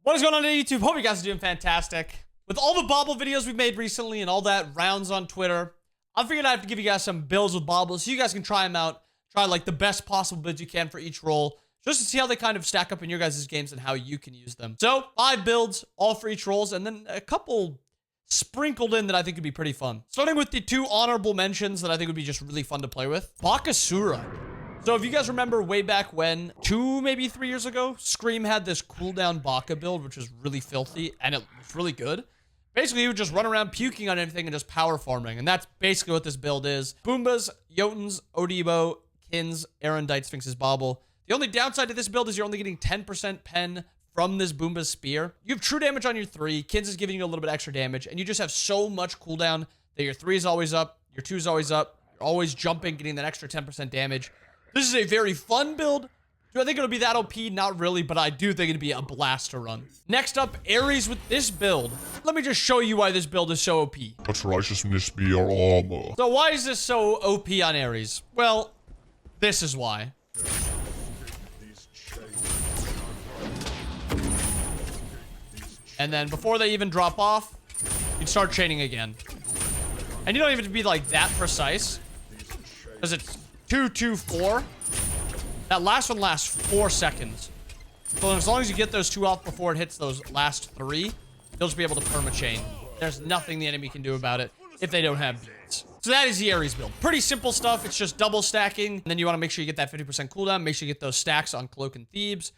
What is going on YouTube? Hope you guys are doing fantastic. With all the Bobble videos we've made recently and all that rounds on Twitter, I figured I have to give you guys some builds with Bobble so you guys can try them out. Try like the best possible builds you can for each role, just to see how they kind of stack up in your guys' games and how you can use them. So 5 builds, all for each roles, and then a couple sprinkled in that I think could be pretty fun. Starting with the 2 honorable mentions that I think would be just really fun to play with. Bakasura. So if you guys remember way back when, 2, maybe 3 years ago, Scream had this cooldown Baka build, which was really filthy, and it was really good. Basically, you would just run around puking on anything and just power farming, and that's basically what this build is. Boombas, Jotuns, Odibo, Kins, Arendite, Sphinx's Bobble. The only downside to this build is you're only getting 10% pen from this Boomba's spear. You have true damage on your 3, Kins is giving you a little bit extra damage, and you just have so much cooldown that your 3 is always up, your 2 is always up, you're always jumping, getting that extra 10% damage. This is a very fun build. Do I think it'll be that OP? Not really, but I do think it'd be a blast to run. Next up, Aries with this build. Let me just show you why this build is so OP. Let righteousness be your armor. So why is this so OP on Aries? Well, this is why. And then before they even drop off, you'd start chaining again. And you don't even have to be like that precise, because it's 2, 2, 4. That last one lasts 4 seconds. So as long as you get those 2 off before it hits those last 3, you'll just be able to perma-chain. There's nothing the enemy can do about it if they don't have beats. So that is the Aries build. Pretty simple stuff. It's just double stacking. And then you want to make sure you get that 50% cooldown. Make sure you get those stacks on Cloak and Thebes.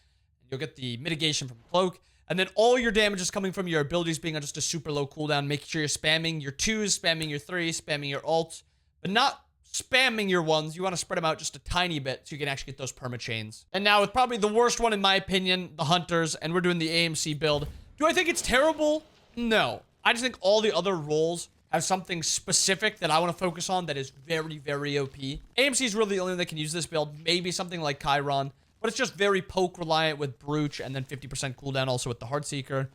You'll get the mitigation from Cloak. And then all your damage is coming from your abilities being on just a super low cooldown. Making sure you're spamming your 2s, spamming your 3s, spamming your ults. But not spamming your 1s. You want to spread them out just a tiny bit so you can actually get those perma-chains. And now with probably the worst one in my opinion, the Hunters, and we're doing the AMC build. Do I think it's terrible? No. I just think all the other roles have something specific that I want to focus on that is very, very OP. AMC is really the only one that can use this build. Maybe something like Chiron, but it's just very poke reliant with Brooch and then 50% cooldown also with the Heartseeker.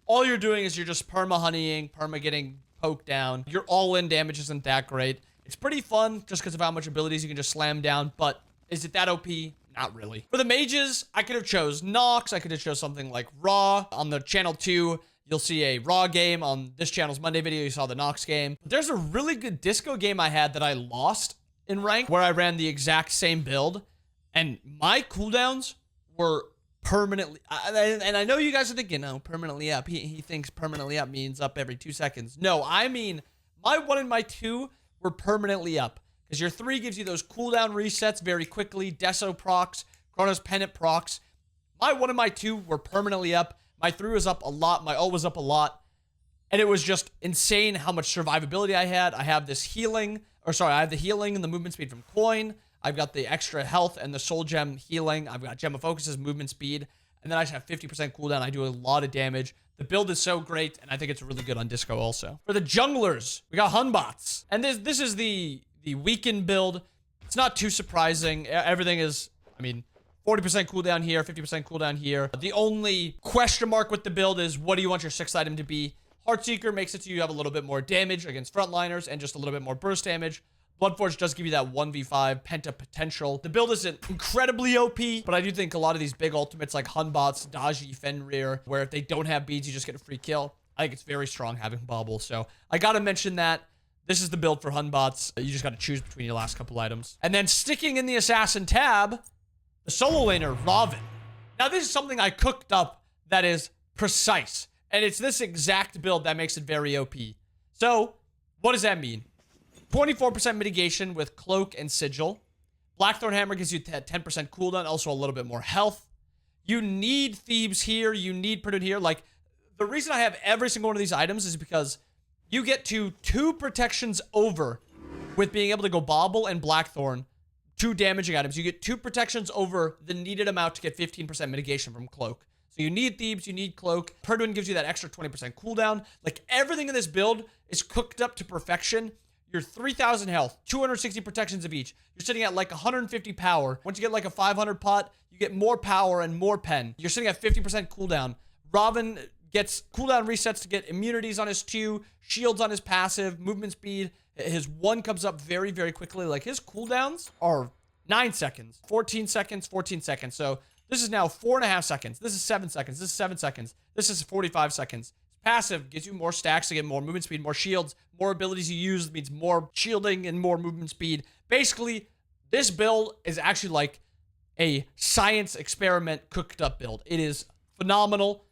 All you're doing is you're just perma-honeying, perma-getting poked down. Your all-in damage isn't that great. It's pretty fun just because of how much abilities you can just slam down, but is it that OP? Not really. For the mages, I could have chose Nox. I could have chose something like Raw. On the channel 2, you'll see a Raw game. On this channel's Monday video, you saw the Nox game. But there's a really good disco game I had that I lost in rank where I ran the exact same build, and my cooldowns were permanently, and I know you guys are thinking, oh, permanently up. He thinks permanently up means up every 2 seconds. No, I mean, my 1 and my 2 were permanently up. Because your 3 gives you those cooldown resets very quickly. Deso procs, Chronos Pennant procs. My 1 and my 2 were permanently up. My 3 was up a lot. My ult was up a lot. And it was just insane how much survivability I had. I have this healing, I have the healing and the movement speed from Coin. I've got the extra health and the soul gem healing. I've got Gem of Focus's movement speed. And then I just have 50% cooldown. I do a lot of damage. The build is so great, and I think it's really good on Disco also. For the junglers, we got Hunbots. And this is the weakened build. It's not too surprising. Everything is, I mean, 40% cooldown here, 50% cooldown here. The only question mark with the build is, what do you want your 6th item to be? Heartseeker makes it so you have a little bit more damage against frontliners and just a little bit more burst damage. Bloodforge does give you that 1v5 penta potential. The build isn't incredibly OP, but I do think a lot of these big ultimates like Hunbots, Daji, Fenrir, where if they don't have beads, you just get a free kill. I think it's very strong having Bobble. So I gotta mention that. This is the build for Hunbots. You just gotta choose between your last couple items. And then sticking in the Assassin tab, the solo laner, Ravana. Now this is something I cooked up that is precise. And it's this exact build that makes it very OP. So what does that mean? 24% mitigation with Cloak and Sigil. Blackthorn Hammer gives you 10% cooldown, also a little bit more health. You need Thebes here, you need Purdue here. Like, the reason I have every single one of these items is because you get to 2 protections over with being able to go Bobble and Blackthorn, 2 damaging items. You get 2 protections over the needed amount to get 15% mitigation from Cloak. So you need Thebes, you need Cloak. Purdue gives you that extra 20% cooldown. Like, everything in this build is cooked up to perfection. You're 3,000 health, 260 protections of each. You're sitting at like 150 power. Once you get like a 500 pot, you get more power and more pen. You're sitting at 50% cooldown. Ravana gets cooldown resets to get immunities on his 2, shields on his passive, movement speed. His 1 comes up very, very quickly. Like, his cooldowns are 9 seconds, 14 seconds, 14 seconds. So This is now 4.5 seconds. This is 7 seconds. This is 7 seconds. This is 45 seconds. Passive gives you more stacks to get more movement speed, more shields, more abilities you use means more shielding and more movement speed. Basically, this build is actually like a science experiment cooked up build. It is phenomenal.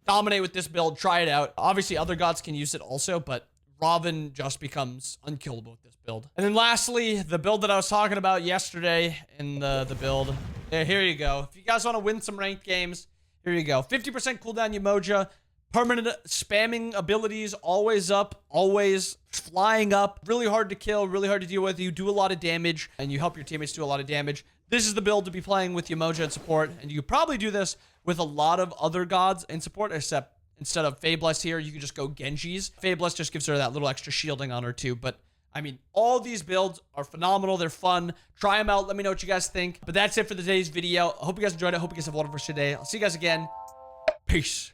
Dominate with this build. Try it out. Obviously, other gods can use it also, but Ravana just becomes unkillable with this build. And then lastly, the build that I was talking about yesterday in the build. Here you go. If you guys want to win some ranked games, here you go. 50% cooldown Yemoja. Permanent spamming abilities, always up, always flying up. Really hard to kill, really hard to deal with. You do a lot of damage, and you help your teammates do a lot of damage. This is the build to be playing with Yemoja in support, and you could probably do this with a lot of other gods in support, except instead of Fabless here, you can just go Genji's. Fabless just gives her that little extra shielding on her too, but I mean, all these builds are phenomenal. They're fun. Try them out. Let me know what you guys think. But that's it for today's video. I hope you guys enjoyed it. I hope you guys have a wonderful day. I'll see you guys again. Peace.